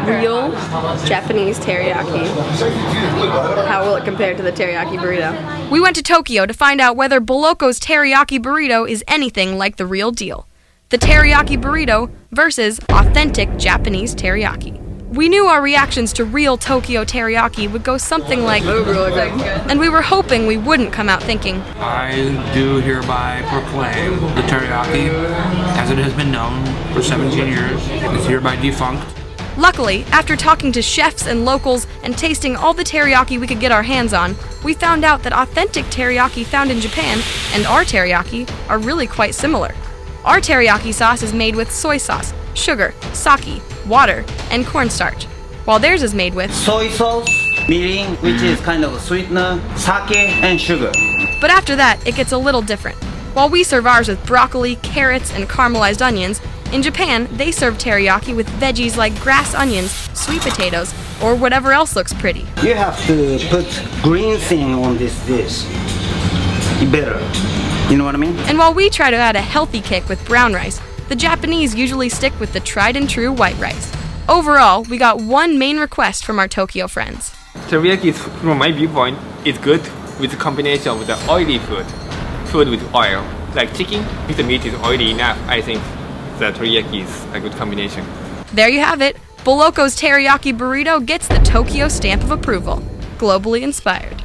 real Japanese teriyaki. How will it compare to the teriyaki burrito? We went to Tokyo to find out whether Boloco's teriyaki burrito is anything like the real deal. The teriyaki burrito versus authentic Japanese teriyaki. We knew our reactions to real Tokyo teriyaki would go something like, and we were hoping we wouldn't come out thinking, I do hereby proclaim the teriyaki, as it has been known for 17 years, is hereby defunct. Luckily, after talking to chefs and locals and tasting all the teriyaki we could get our hands on, we found out that authentic teriyaki found in Japan and our teriyaki are really quite similar. Our teriyaki sauce is made with soy sauce, sugar, sake, water, and cornstarch, while theirs is made with soy sauce, mirin, which is kind of a sweetener, sake, and sugar. But after that, it gets a little different. While we serve ours with broccoli, carrots, and caramelized onions, in Japan, they serve teriyaki with veggies like grass onions, sweet potatoes, or whatever else looks pretty. You have to put green thing on this dish. Better. You know what I mean? And while we try to add a healthy kick with brown rice, the Japanese usually stick with the tried and true white rice. Overall, we got one main request from our Tokyo friends. Teriyaki, from my viewpoint, is good with the combination of the oily food with oil. Like chicken, if the meat is oily enough, I think the teriyaki is a good combination. There you have it. Boloco's teriyaki burrito gets the Tokyo stamp of approval. Globally inspired.